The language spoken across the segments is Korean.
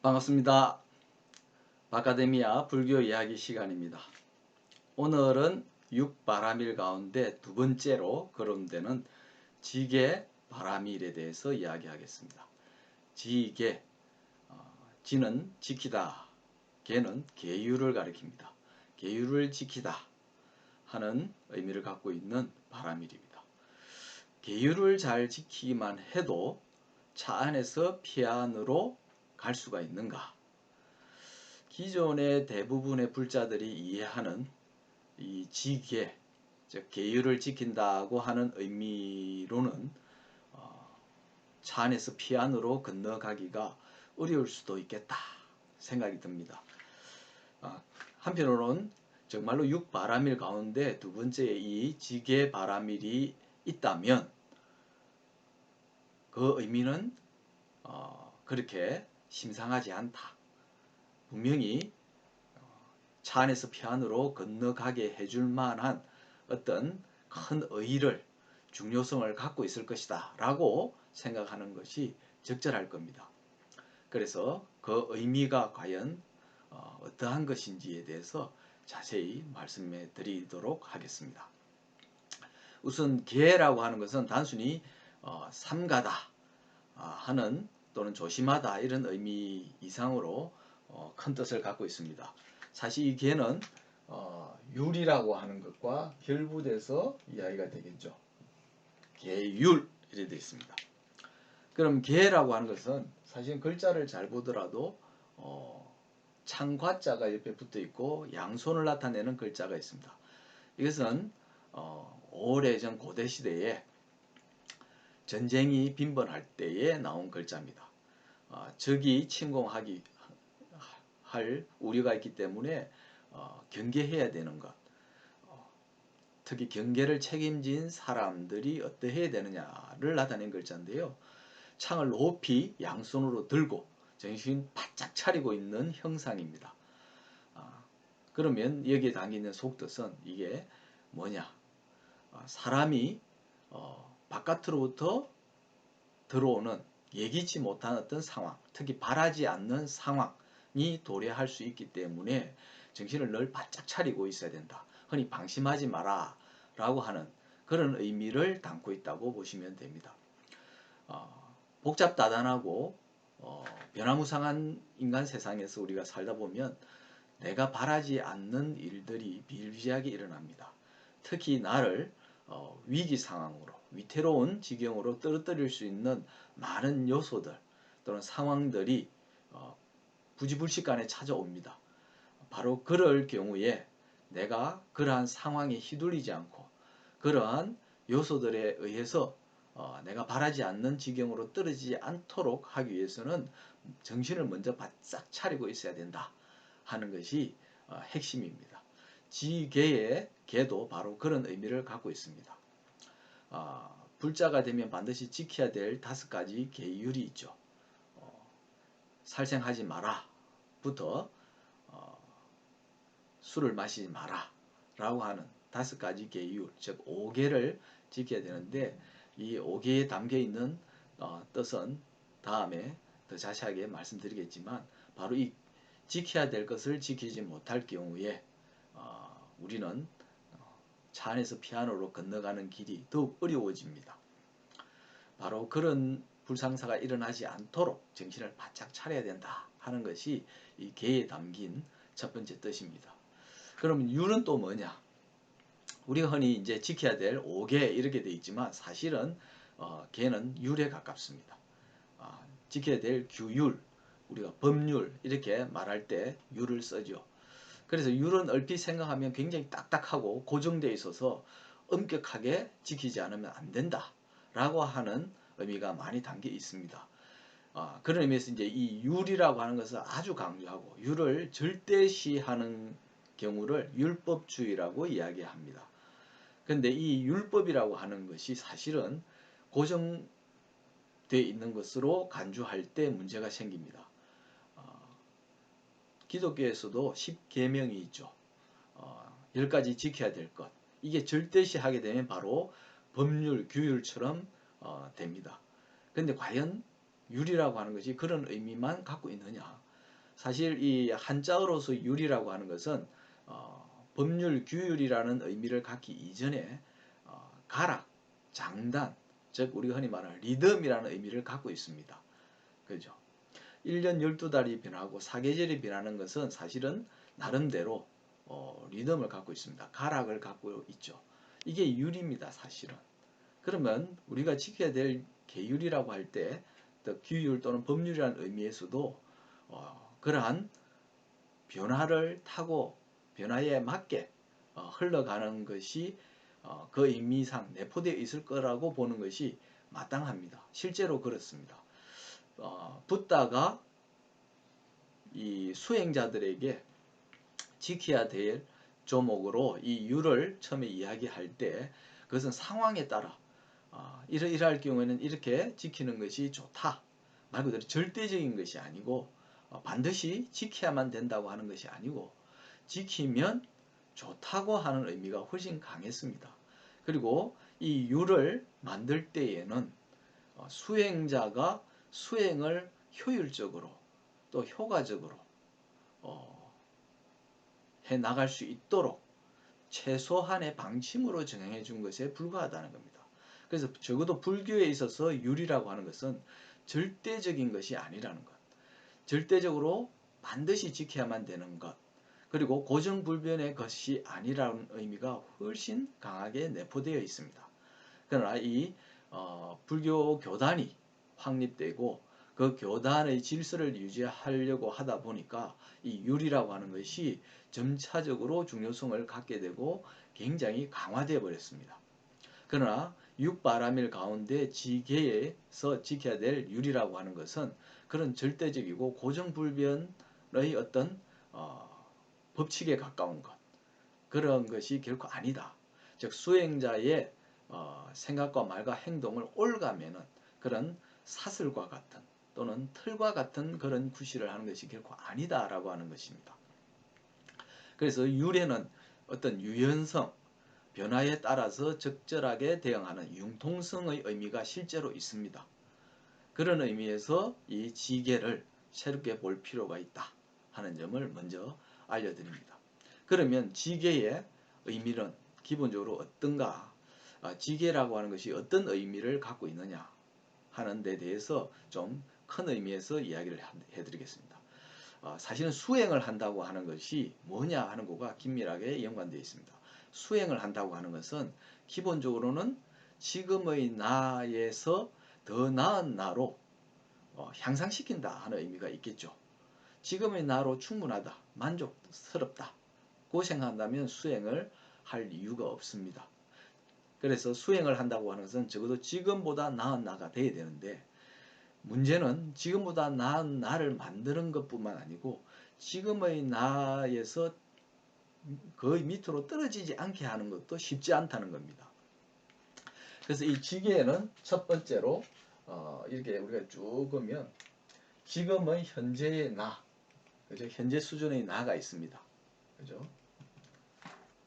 반갑습니다. 마카데미아 불교 이야기 시간입니다. 오늘은 육바라밀 가운데 두 번째로 거론되는 지계 바라밀에 대해서 이야기하겠습니다. 지계, 지는 지키다, 계는 계율을 가리킵니다. 계율을 지키다 하는 의미를 갖고 있는 바라밀입니다. 계율을 잘 지키기만 해도 차 안에서 피 안으로 갈 수가 있는가? 기존의 대부분의 불자들이 이해하는 이 지계, 즉 계율을 지킨다고 하는 의미로는 차 안에서 피 안으로 건너가기가 어려울 수도 있겠다 생각이 듭니다. 한편으로는 정말로 육바라밀 가운데 두 번째 이 지계 바라밀이 있다면 그 의미는 그렇게 심상하지 않다. 분명히 차 안에서 피 안으로 건너가게 해줄 만한 어떤 큰 의의를, 중요성을 갖고 있을 것이다 라고 생각하는 것이 적절할 겁니다. 그래서 그 의미가 과연 어떠한 것인지에 대해서 자세히 말씀해 드리도록 하겠습니다. 우선 계라고 하는 것은 단순히 삼가다 하는 또는 조심하다 이런 의미 이상으로 큰 뜻을 갖고 있습니다. 사실 이 계는 율이라고 하는 것과 결부돼서 이야기가 되겠죠. 계율 이렇게 되어 있습니다. 그럼 계라고 하는 것은 사실 글자를 잘 보더라도 창과자가 옆에 붙어 있고 양손을 나타내는 글자가 있습니다. 이것은 오래전 고대 시대에 전쟁이 빈번할 때에 나온 글자입니다. 적이 침공하기 할 우려가 있기 때문에 경계해야 되는 것, 특히 경계를 책임진 사람들이 어떠해야 되느냐를 나타낸 글자인데요. 창을 높이 양손으로 들고 정신 바짝 차리고 있는 형상입니다. 그러면 여기에 담기는 속뜻은 이게 뭐냐? 사람이 바깥으로부터 들어오는 예기치 못한 어떤 상황, 특히 바라지 않는 상황이 도래할 수 있기 때문에 정신을 늘 바짝 차리고 있어야 된다. 흔히 방심하지 마라 라고 하는 그런 의미를 담고 있다고 보시면 됩니다. 복잡다단하고 변화무쌍한 인간 세상에서 우리가 살다 보면 내가 바라지 않는 일들이 비일비재하게 일어납니다. 특히 나를 위기 상황으로, 위태로운 지경으로 떨어뜨릴 수 있는 많은 요소들 또는 상황들이 부지불식간에 찾아옵니다. 바로 그럴 경우에 내가 그러한 상황에 휘둘리지 않고 그러한 요소들에 의해서 내가 바라지 않는 지경으로 떨어지지 않도록 하기 위해서는 정신을 먼저 바싹 차리고 있어야 된다 하는 것이 핵심입니다. 지계의 계도 바로 그런 의미를 갖고 있습니다. 불자가 되면 반드시 지켜야 될 5가지 계율이 있죠. 살생하지 마라 부터 술을 마시지 마라 라고 하는 5가지 계율, 즉 5계를 지켜야 되는데 이 5계에 담겨있는 뜻은 다음에 더 자세하게 말씀드리겠지만 바로 이 지켜야 될 것을 지키지 못할 경우에 우리는 차 안에서 피 안으로 건너가는 길이 더욱 어려워집니다. 바로 그런 불상사가 일어나지 않도록 정신을 바짝 차려야 된다 하는 것이 이 계에 담긴 첫 번째 뜻입니다. 그러면 율은 또 뭐냐? 우리가 흔히 이제 지켜야 될 5계 이렇게 되어 있지만 사실은 계는 율에 가깝습니다. 지켜야 될 규율, 우리가 법률 이렇게 말할 때 율을 쓰죠. 그래서 율은 얼핏 생각하면 굉장히 딱딱하고 고정되어 있어서 엄격하게 지키지 않으면 안 된다 라고 하는 의미가 많이 담겨 있습니다. 그런 의미에서 이제 이 율이라고 하는 것을 아주 강조하고 율을 절대시하는 경우를 율법주의라고 이야기합니다. 그런데 이 율법이라고 하는 것이 사실은 고정되어 있는 것으로 간주할 때 문제가 생깁니다. 기독교에서도 10계명이 있죠. 10가지 지켜야 될 것. 이게 절대시하게 되면 바로 법률, 규율처럼 됩니다. 그런데 과연 율이라고 하는 것이 그런 의미만 갖고 있느냐? 사실 이 한자어로서 율이라고 하는 것은 법률 규율이라는 의미를 갖기 이전에 가락, 장단, 즉 우리가 흔히 말하는 리듬이라는 의미를 갖고 있습니다. 그죠? 1년 12달이 변하고 사계절이 변하는 것은 사실은 나름대로 리듬을 갖고 있습니다. 가락을 갖고 있죠. 이게 율입니다, 사실은. 그러면 우리가 지켜야 될 계율이라고 할 때 규율 또는 법률이라는 의미에서도 그러한 변화를 타고 변화에 맞게 흘러가는 것이 그 의미상 내포되어 있을 거라고 보는 것이 마땅합니다. 실제로 그렇습니다. 붓다가 이 수행자들에게 지켜야 될 조목으로 이 율을 처음에 이야기할 때 그것은 상황에 따라 이러할 경우에는 이렇게 지키는 것이 좋다. 말 그대로 절대적인 것이 아니고 반드시 지켜야만 된다고 하는 것이 아니고 지키면 좋다고 하는 의미가 훨씬 강했습니다. 그리고 이 율을 만들 때에는 수행자가 수행을 효율적으로 또 효과적으로 해 나갈 수 있도록 최소한의 방침으로 정해 준 것에 불과하다는 겁니다. 그래서 적어도 불교에 있어서 율이라고 하는 것은 절대적인 것이 아니라는 것. 절대적으로 반드시 지켜야만 되는 것. 그리고 고정불변의 것이 아니라는 의미가 훨씬 강하게 내포되어 있습니다. 그러나 이 불교 교단이 확립되고 그 교단의 질서를 유지하려고 하다 보니까 이 율이라고 하는 것이 점차적으로 중요성을 갖게 되고 굉장히 강화되어 버렸습니다. 그러나 육바라밀 가운데 지계에서 지켜야 될 율이라고 하는 것은 그런 절대적이고 고정불변의 어떤 법칙에 가까운 것 그런 것이 결코 아니다. 즉 수행자의 생각과 말과 행동을 옳가면은 그런 사슬과 같은 또는 틀과 같은 그런 구실을 하는 것이 결코 아니다라고 하는 것입니다. 그래서 율에는 어떤 유연성, 변화에 따라서 적절하게 대응하는 융통성의 의미가 실제로 있습니다. 그런 의미에서 이 지계를 새롭게 볼 필요가 있다 하는 점을 먼저 알려드립니다. 그러면 지계의 의미는 기본적으로 어떤가? 지계라고 하는 것이 어떤 의미를 갖고 있느냐 하는 데 대해서 좀 큰 의미에서 이야기를 해드리겠습니다. 사실은 수행을 한다고 하는 것이 뭐냐 하는 것과 긴밀하게 연관되어 있습니다. 수행을 한다고 하는 것은 기본적으로는 지금의 나에서 더 나은 나로 향상시킨다 하는 의미가 있겠죠. 지금의 나로 충분하다, 만족스럽다 고 생각한다면 수행을 할 이유가 없습니다. 그래서 수행을 한다고 하는 것은 적어도 지금보다 나은 나가 돼야 되는데 문제는 지금보다 나은 나를 만드는 것뿐만 아니고 지금의 나에서 거의 밑으로 떨어지지 않게 하는 것도 쉽지 않다는 겁니다. 그래서 이 지계에는 첫 번째로 이렇게 우리가 쭉 보면 지금의 현재의 나, 그죠? 현재 수준의 나가 있습니다. 그죠?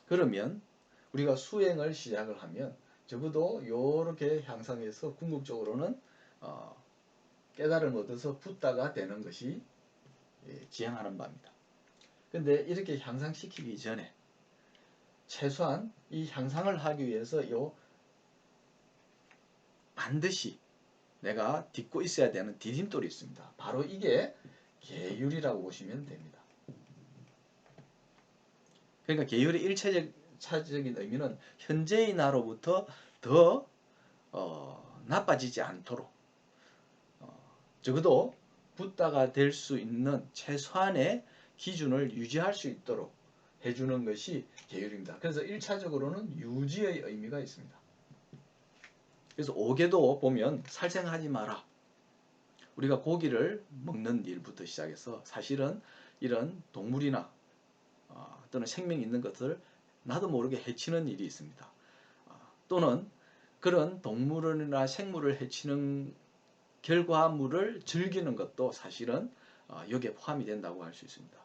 그러면 우리가 수행을 시작을 하면 적어도 이렇게 향상해서 궁극적으로는 깨달음을 얻어서 붓다가 되는 것이 지향하는 바입니다. 근데 이렇게 향상시키기 전에 최소한 이 향상을 하기 위해서 반드시 내가 딛고 있어야 되는 디딤돌이 있습니다. 바로 이게 계율이라고 보시면 됩니다. 그러니까 계율의 1차적인 의미는 현재의 나로부터 더 나빠지지 않도록 적어도 붓다가 될 수 있는 최소한의 기준을 유지할 수 있도록 해주는 것이 계율입니다. 그래서 1차적으로는 유지의 의미가 있습니다. 그래서 오계도 보면 살생하지 마라. 우리가 고기를 먹는 일부터 시작해서 사실은 이런 동물이나 또는 생명이 있는 것을 나도 모르게 해치는 일이 있습니다. 또는 그런 동물이나 생물을 해치는 결과물을 즐기는 것도 사실은 여기에 포함이 된다고 할 수 있습니다.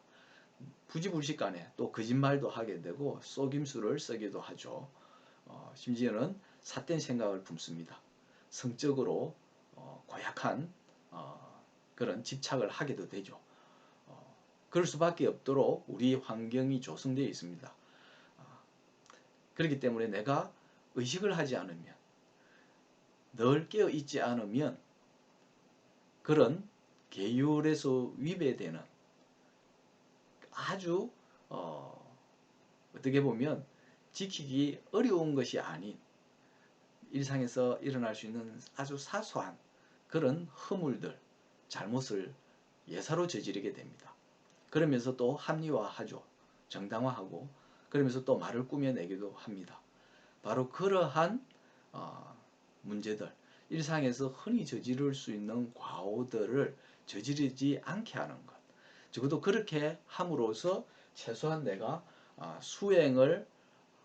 부지불식간에 또 거짓말도 하게 되고 속임수를 쓰기도 하죠. 심지어는 삿된 생각을 품습니다. 성적으로 고약한 그런 집착을 하게도 되죠. 그럴 수밖에 없도록 우리 환경이 조성되어 있습니다. 그렇기 때문에 내가 의식을 하지 않으면, 늘 깨어 있지 않으면 그런 계율에서 위배되는 아주 어떻게 보면 지키기 어려운 것이 아닌 일상에서 일어날 수 있는 아주 사소한 그런 허물들, 잘못을 예사로 저지르게 됩니다. 그러면서 또 합리화하죠. 정당화하고, 그러면서 또 말을 꾸며내기도 합니다. 바로 그러한 문제들, 일상에서 흔히 저지를 수 있는 과오들을 저지르지 않게 하는 것. 적어도 그렇게 함으로써 최소한 내가 수행을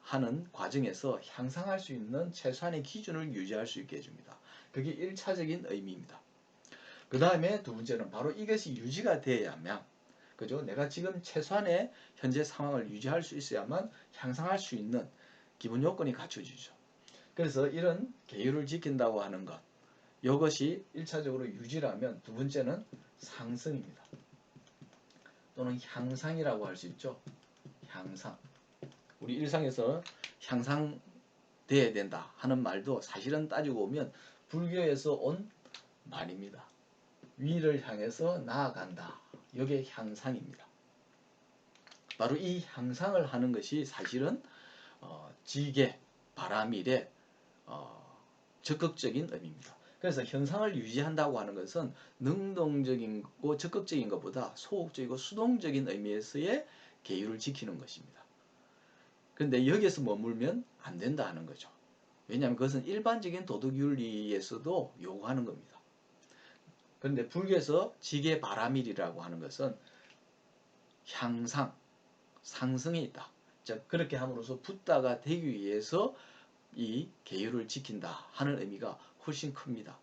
하는 과정에서 향상할 수 있는 최소한의 기준을 유지할 수 있게 해줍니다. 그게 1차적인 의미입니다. 그 다음에 두 번째는 바로 이것이 유지가 되어야만, 그죠? 내가 지금 최소한의 현재 상황을 유지할 수 있어야만 향상할 수 있는 기본 요건이 갖춰지죠. 그래서 이런 계율을 지킨다고 하는 것, 이것이 1차적으로 유지라면 두 번째는 상승입니다. 또는 향상이라고 할 수 있죠. 향상. 우리 일상에서 향상돼야 된다 하는 말도 사실은 따지고 보면 불교에서 온 말입니다. 위를 향해서 나아간다. 이게 향상입니다. 바로 이 향상을 하는 것이 사실은 지계, 바라밀의 적극적인 의미입니다. 그래서 현상을 유지한다고 하는 것은 능동적이고 적극적인 것보다 소극적이고 수동적인 의미에서의 계율을 지키는 것입니다. 그런데 여기에서 머물면 안 된다 하는 거죠. 왜냐하면 그것은 일반적인 도덕윤리에서도 요구하는 겁니다. 그런데 불교에서 지계 바라밀이라고 하는 것은 향상, 상승에 있다. 즉 그렇게 함으로써 붓다가 되기 위해서 이 계율을 지킨다 하는 의미가 훨씬 큽니다.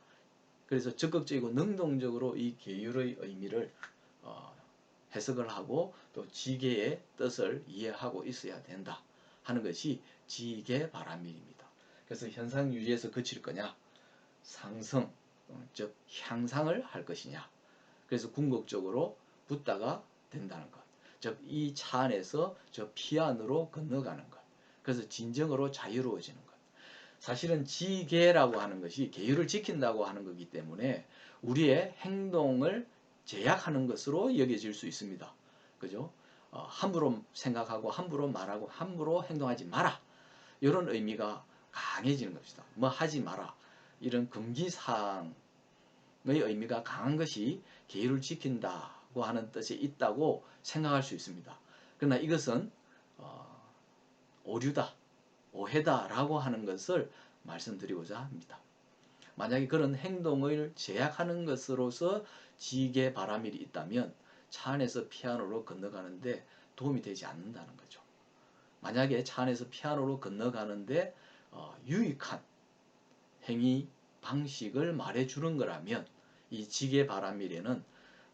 그래서 적극적이고 능동적으로 이 계율의 의미를 해석을 하고 또 지계의 뜻을 이해하고 있어야 된다 하는 것이 지계 바라밀입니다. 그래서 현상 유지에서 그칠 거냐, 상승, 즉 향상을 할 것이냐. 그래서 궁극적으로 붓다가 된다는 것. 즉 이 차 안에서 저 피안으로 건너가는 것. 그래서 진정으로 자유로워지는 것. 사실은 지계라고 하는 것이 계율을 지킨다고 하는 거기 때문에 우리의 행동을 제약하는 것으로 여겨질 수 있습니다. 그죠? 함부로 생각하고 함부로 말하고 함부로 행동하지 마라. 이런 의미가 강해지는 것이다. 뭐 하지 마라. 이런 금기사항의 의미가 강한 것이 계율을 지킨다고 하는 뜻이 있다고 생각할 수 있습니다. 그러나 이것은 오류다, 오해다라고 하는 것을 말씀드리고자 합니다. 만약에 그런 행동을 제약하는 것으로서 지계 바라밀이 있다면 차 안에서 피아노로 건너가는데 도움이 되지 않는다는 거죠. 만약에 차 안에서 피아노로 건너가는데 유익한 행위 방식을 말해주는 거라면 이 지계 바라밀에는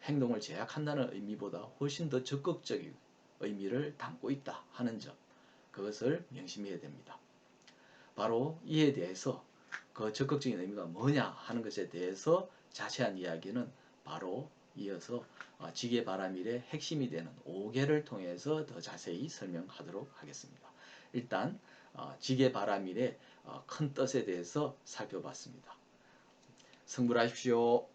행동을 제약한다는 의미보다 훨씬 더 적극적인 의미를 담고 있다 하는 점, 그것을 명심해야 됩니다. 바로 이에 대해서 그 적극적인 의미가 뭐냐 하는 것에 대해서 자세한 이야기는 바로 이어서 지계바라밀의 핵심이 되는 5개를 통해서 더 자세히 설명하도록 하겠습니다. 일단 지계바라밀의 큰 뜻에 대해서 살펴봤습니다. 성불하십시오.